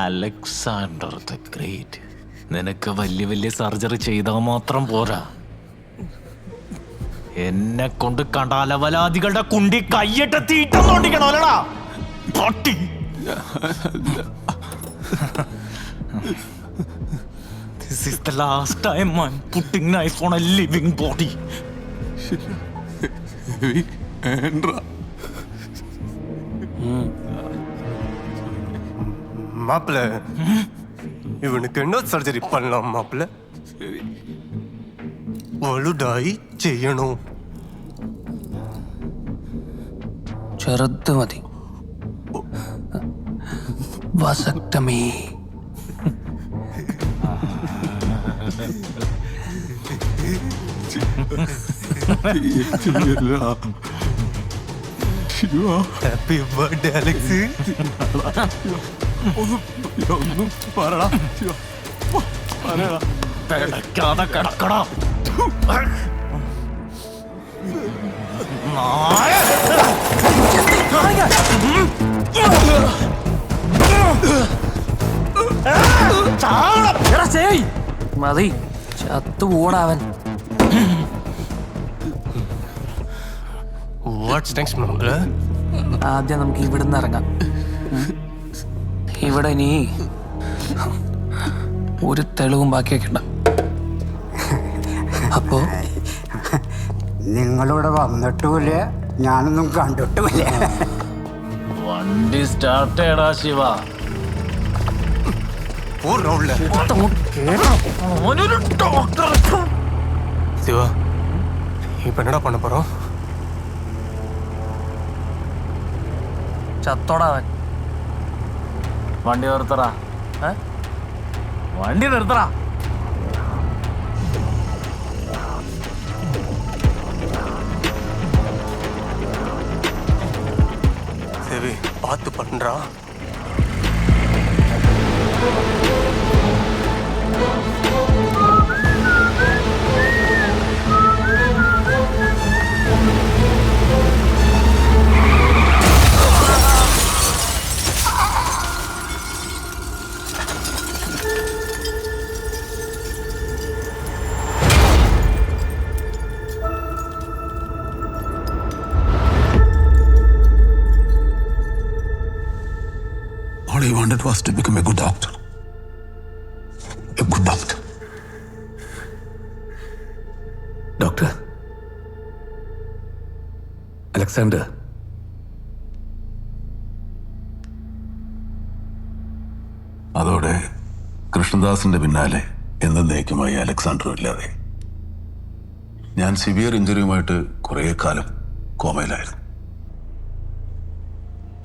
Alexander the great, നിനക്ക് വലിയ വലിയ സർജറി ചെയ്താൽ മാത്രം പോരാ, എന്നെ കൊണ്ട് കണ്ടാലവലാദികളുടെ കുണ്ടി കയ്യിട്ട് തീറ്റം തോണ്ടിക്കണോലടാ പൊട്ടി. This is the last time I'm putting knife on a living body. மாப்பிள்ள, இவனுக்கு என்ன சர்ஜரி பண்ணலாம் மாப்பிள்ள? വലുതായി ചെയ്യണോ? ചെറുത് മതി. വസക്തമേ. Happy birthday Alex. ഒന്നും പറടാ, കിടക്കാതെ കിടക്കടാ. മതി, ചത്തുകൂടാവൻ. What's next മാപ്പിള്ള? ആദ്യം നമുക്ക് ഇവിടുന്ന് ഇറങ്ങാം. ഇവിടെ ഇനി ഒരു തെളിവും ബാക്കി വെക്കണ്ട. അപ്പോ നിങ്ങളിവിടെ വന്നിട്ടുമില്ല, ഞാനൊന്നും കണ്ടിട്ടുമില്ല. വണ്ടി സ്റ്റാർട്ട് ചെയ്യടാ ശിവ. சிவா, இப்ப என்னடா பண்ண போறோம்? ചത്തോടാവൻ. വണ്ടി നിർത്തടാ, വണ്ടി നിർത്തടാ. சரி, பார்த்து பண்றா. All he wanted was to become a good doctor. A good doctor. Doctor. Alexander. അതോടെ കൃഷ്ണദാസിന്റെ പിന്നാലെ എന്നേക്കുമായി അലക്സാണ്ടറും ഇല്ലാതെ. ഞാൻ സിവിയർ ഇഞ്ചുറിയുമായിട്ട് കുറേ കാലം കോമയിലായിരുന്നു.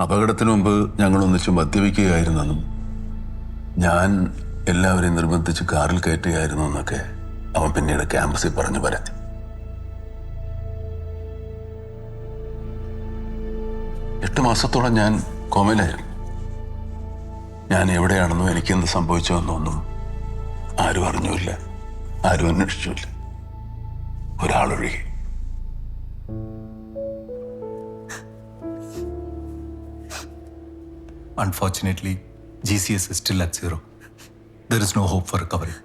അപകടത്തിന് മുമ്പ് ഞങ്ങൾ ഒന്നിച്ച് മദ്യപിക്കുകയായിരുന്നെന്നും ഞാൻ എല്ലാവരെയും നിർബന്ധിച്ച് കാറിൽ കയറ്റുകയായിരുന്നു എന്നൊക്കെ അവൻ പിന്നീട് ക്യാമ്പസിൽ പറഞ്ഞു പരത്തി. എട്ട് മാസത്തോളം ഞാൻ കോമയിലായിരുന്നു. ഞാൻ എവിടെയാണെന്നോ എനിക്കെന്ത് സംഭവിച്ചോ എന്നൊന്നും ആരും അറിഞ്ഞുമില്ല, ആരും അന്വേഷിച്ചില്ല, ഒരാളൊഴികെ. Unfortunately, GCS is still at 0. There is no hope for recovery.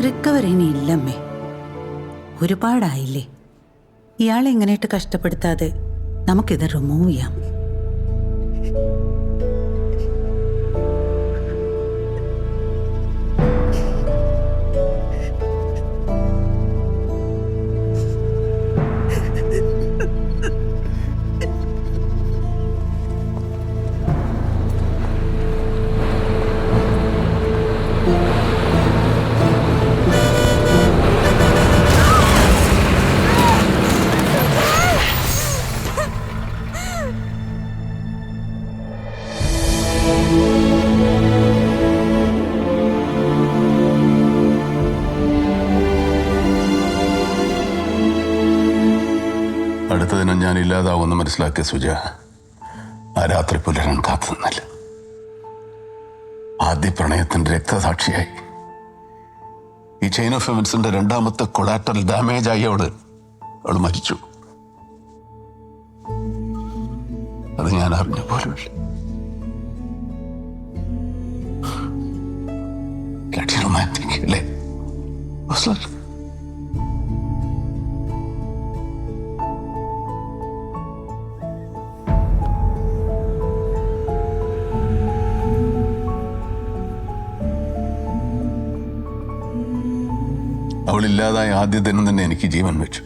Recovery ഇനി ഇല്ലമ്മേ, ഒരുപാടായില്ലേ. ഇയാളെ എങ്ങനെയിട്ട് കഷ്ടപ്പെടുത്താതെ നമുക്കിത് റിമൂവ് ചെയ്യാം. അടുത്ത ദിനം ഞാൻ ഇല്ലാതാവുമെന്ന് മനസ്സിലാക്കിയ സുജ ആ രാത്രി പുലരാൻ കാത്തു നിന്നില്ല. ആദ്യ പ്രണയത്തിന്റെ രക്തസാക്ഷിയായി ഈ ചെയിൻ ഓഫ് എവൻസിന്റെ രണ്ടാമത്തെ കൊളാറ്ററൽ ഡാമേജ് ആയി അവൾ മരിച്ചു. അത് ഞാൻ അറിഞ്ഞ പോലുമില്ല. റൊമാൻറ്റിക് അല്ലേ? അവളില്ലാതായ ആദ്യ ദിനം തന്നെ എനിക്ക് ജീവൻ വെച്ചു.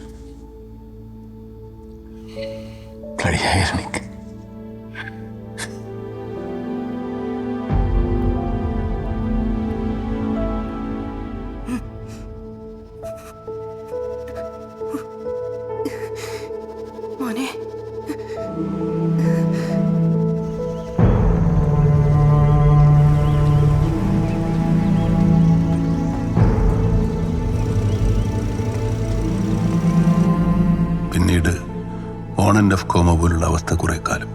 കഴിയായിരുന്നു. മോനെ പിന്നീട് ഓൺ ആൻഡ് ഓഫ് കോമ പോലുള്ള അവസ്ഥ കുറെ കാലം.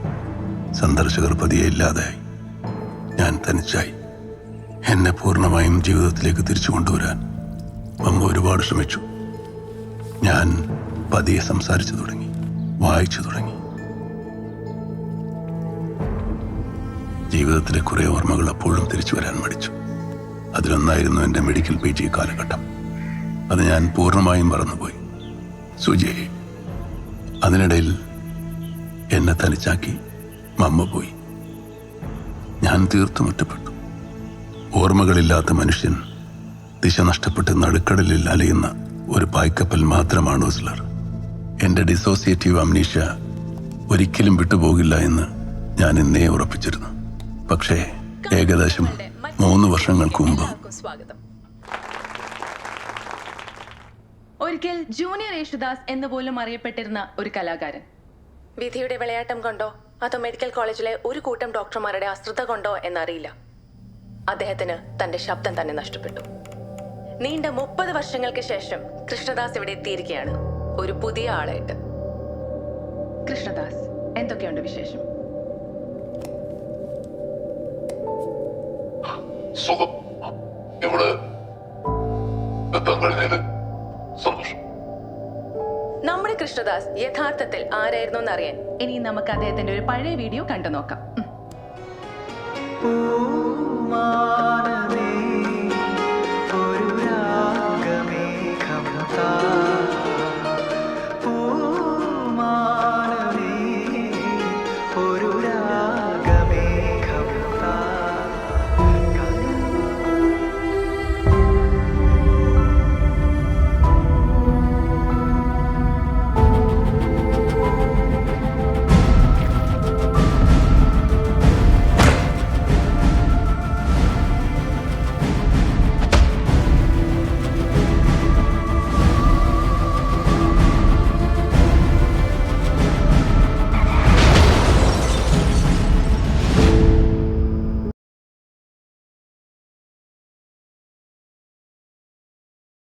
സന്ദർശകർ പതിയെ ഇല്ലാതായി. ഞാൻ തനിച്ചായി. എന്നെ പൂർണ്ണമായും ജീവിതത്തിലേക്ക് തിരിച്ചു കൊണ്ടുവരാൻ അമ്മ ഒരുപാട് ശ്രമിച്ചു. ഞാൻ പതിയെ സംസാരിച്ചു തുടങ്ങി, വായിച്ചു തുടങ്ങി. ജീവിതത്തിലെ കുറെ ഓർമ്മകൾ അപ്പോഴും തിരിച്ചു വരാൻ മടിച്ചു. അതിലൊന്നായിരുന്നു എൻ്റെ മെഡിക്കൽ PG കാലഘട്ടം. അത് ഞാൻ പൂർണ്ണമായും മറന്നുപോയി. സുജയെ അതിനിടയിൽ എന്നെ തനിച്ചാക്കി മമ്മ പോയി. ഞാൻ തീർത്തും ഒറ്റപ്പെട്ടു. ഓർമ്മകളില്ലാത്ത മനുഷ്യൻ ദിശ നഷ്ടപ്പെട്ട് നടുക്കടലിൽ അലയുന്ന ഒരു പായ്ക്കപ്പൽ മാത്രമാണ് ഓസ്ലർ. എൻ്റെ ഡിസോസിയേറ്റീവ് അംനീഷ്യ ഒരിക്കലും വിട്ടുപോകില്ല എന്ന് ഞാൻ ഇന്നേ ഉറപ്പിച്ചിരുന്നു. പക്ഷേ ഏകദേശം 3 വർഷങ്ങൾക്ക് മുമ്പ് ഒരിക്കൽ ജൂനിയർ യേശുദാസ് എന്ന് പോലും അറിയപ്പെട്ടിരുന്ന ഒരു കലാകാരൻ വിധിയുടെ വിളയാട്ടം കൊണ്ടോ അതോ മെഡിക്കൽ കോളേജിലെ ഒരു കൂട്ടം ഡോക്ടർമാരുടെ അശ്രദ്ധ കൊണ്ടോ എന്നറിയില്ല, അദ്ദേഹത്തിന് തന്റെ ശബ്ദം തന്നെ നഷ്ടപ്പെട്ടു. നീണ്ട 30 വർഷങ്ങൾക്ക് ശേഷം കൃഷ്ണദാസ് ഇവിടെ എത്തിയിരിക്കുകയാണ്, ഒരു പുതിയ ആളായിട്ട്. കൃഷ്ണദാസ്, എന്തൊക്കെയുണ്ട് വിശേഷം? സുഖം. ഇവിടെ സന്തോഷം. നമ്മുടെ കൃഷ്ണദാസ് യഥാർത്ഥത്തിൽ ആരായിരുന്നു എന്നറിയാൻ ഇനി നമുക്ക് അദ്ദേഹത്തിന്റെ ഒരു പഴയ വീഡിയോ കണ്ടു നോക്കാം.